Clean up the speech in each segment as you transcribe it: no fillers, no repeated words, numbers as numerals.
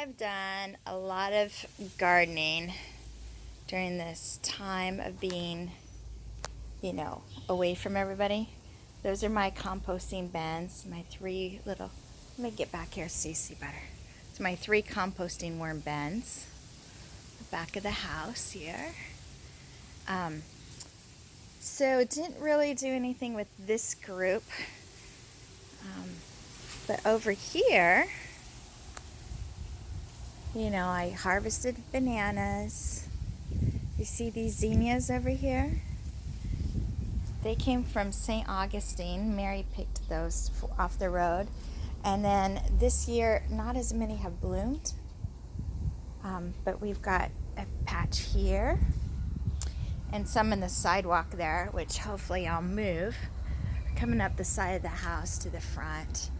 I've done a lot of gardening during this time of being, away from everybody. Those are my composting bins, my three little, let me get back here so you see better. It's my three composting worm bins, the back of the house here. So didn't really do anything with this group, but over here, I harvested bananas. You see these zinnias over here? They came from St. Augustine. Mary picked those off the road. And then this year, not as many have bloomed, but we've got a patch here and some in the sidewalk there, which hopefully I'll move, coming up the side of the house to the front,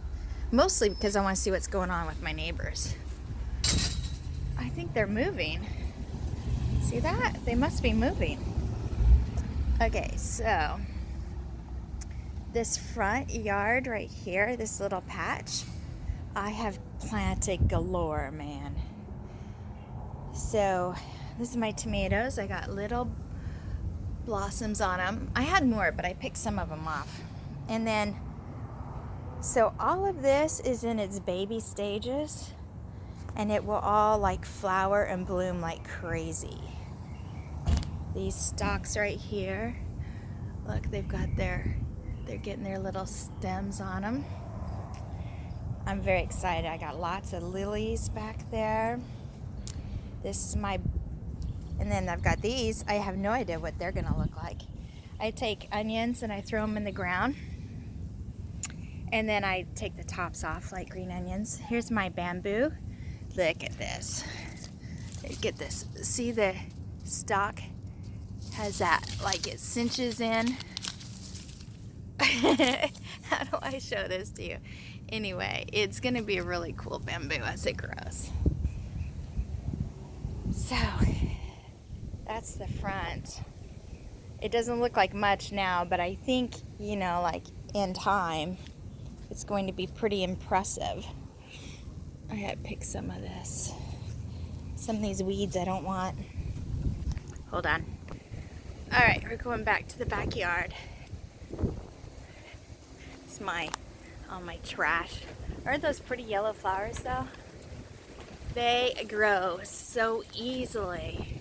mostly because I want to see what's going on with my neighbors. I think they're moving. See that? They must be moving. Okay, so this front yard right here, this little patch, I have planted galore, man. So this is my tomatoes. I got little blossoms on them. I had more, but I picked some of them off. And then, so all of this is in its baby stages, and it will all like flower and bloom like crazy. These stalks right here, look, they're getting their little stems on them. I'm very excited. I got lots of lilies back there. This is and then I've got these. I have no idea what they're gonna look like. I take onions and I throw them in the ground, and then I take the tops off like green onions. Here's my bamboo. Look at this. Get this. See the stalk has that, like it cinches in. How do I show this to you? Anyway, it's gonna be a really cool bamboo as it grows. So that's the front. It doesn't look like much now, but I think, like in time, it's going to be pretty impressive. I gotta pick some of this. Some of these weeds I don't want. Hold on. All right, we're going back to the backyard. It's all my trash. Aren't those pretty yellow flowers though? They grow so easily.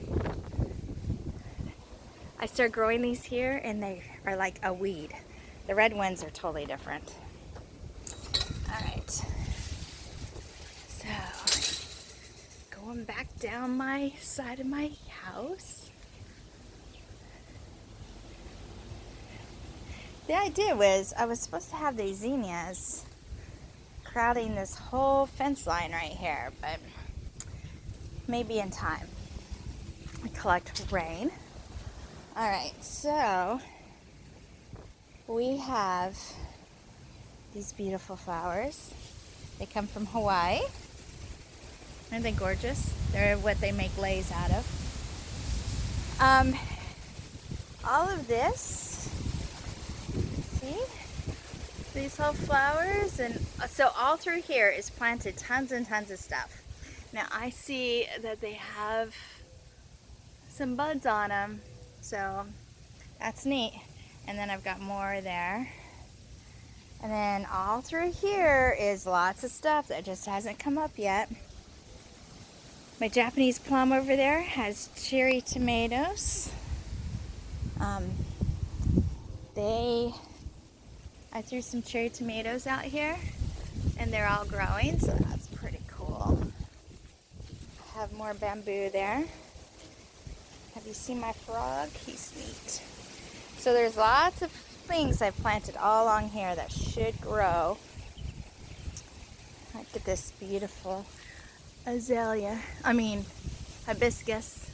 I started growing these here and they are like a weed. The red ones are totally different. All right. So, going back down my side of my house. The idea was I was supposed to have these zinnias crowding this whole fence line right here, but maybe in time. I collect rain. All right, so we have these beautiful flowers. They come from Hawaii. Aren't they gorgeous? They're what they make leis out of. All of this, see? These whole flowers, and so all through here is planted tons and tons of stuff. Now I see that they have some buds on them, so that's neat. And then I've got more there. And then all through here is lots of stuff that just hasn't come up yet. My Japanese plum over there has cherry tomatoes. I threw some cherry tomatoes out here and they're all growing, so that's pretty cool. I have more bamboo there. Have you seen my frog? He's neat. So there's lots of things I've planted all along here that should grow. Look at this beautiful hibiscus.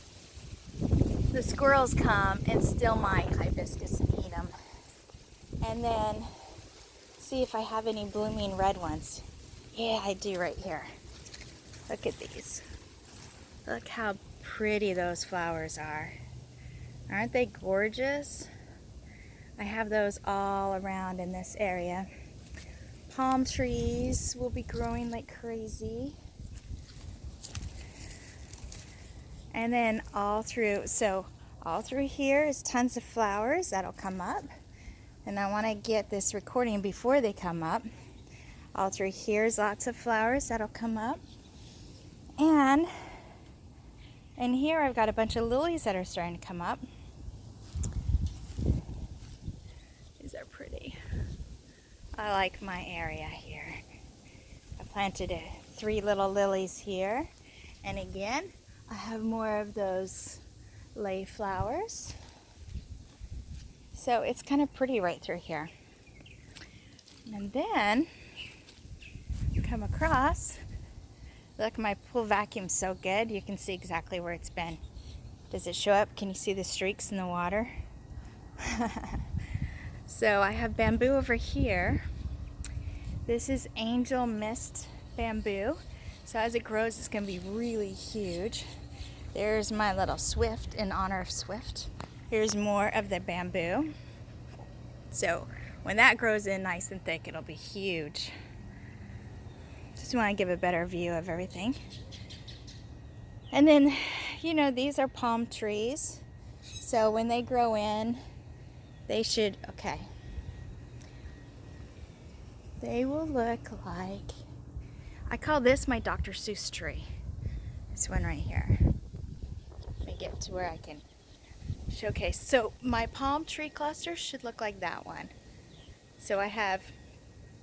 The squirrels come and steal my hibiscus and eat them. And then see if I have any blooming red ones. Yeah, I do right here. Look at these. Look how pretty those flowers are. Aren't they gorgeous? I have those all around in this area. Palm trees will be growing like crazy. And then all through here is tons of flowers that'll come up. And I want to get this recording before they come up. All through here is lots of flowers that'll come up. And here I've got a bunch of lilies that are starting to come up. These are pretty. I like my area here. I planted 3 little lilies here. And again, I have more of those lay flowers. So it's kind of pretty right through here. And then come across. Look, my pool vacuum's so good. You can see exactly where it's been. Does it show up? Can you see the streaks in the water? So I have bamboo over here. This is angel mist bamboo. So as it grows, it's going to be really huge. There's my little Swift in honor of Swift. Here's more of the bamboo. So when that grows in nice and thick, it'll be huge. Just want to give a better view of everything. And then, you know, these are palm trees. So when they grow in, they should, okay. They will look like, I call this my Dr. Seuss tree. This one right here. Let me get to where I can showcase. So my palm tree cluster should look like that one. So I have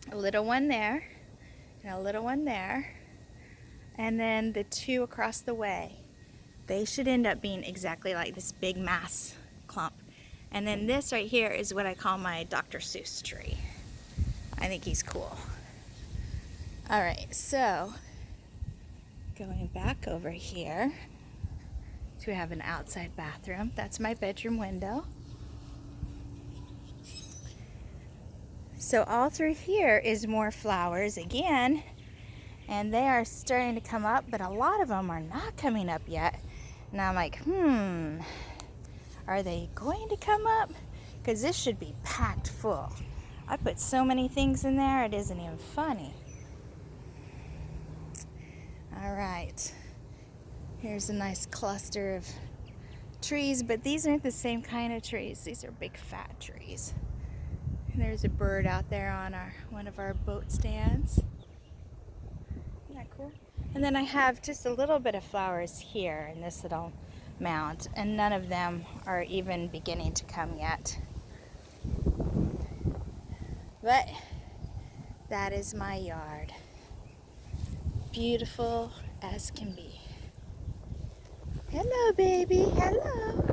a little one there, and a little one there, and then the 2 across the way. They should end up being exactly like this big mass clump. And then this right here is what I call my Dr. Seuss tree. I think he's cool. All right, so going back over here, so we have an outside bathroom. That's my bedroom window. So all through here is more flowers again, and they are starting to come up, but a lot of them are not coming up yet. And I'm like, are they going to come up? Because this should be packed full. I put so many things in there, it isn't even funny. All right, here's a nice cluster of trees, but these aren't the same kind of trees. These are big fat trees. And there's a bird out there on one of our boat stands. Isn't that cool? And then I have just a little bit of flowers here in this little mound, and none of them are even beginning to come yet. But that is my yard. Beautiful as can be. Hello, baby. Hello.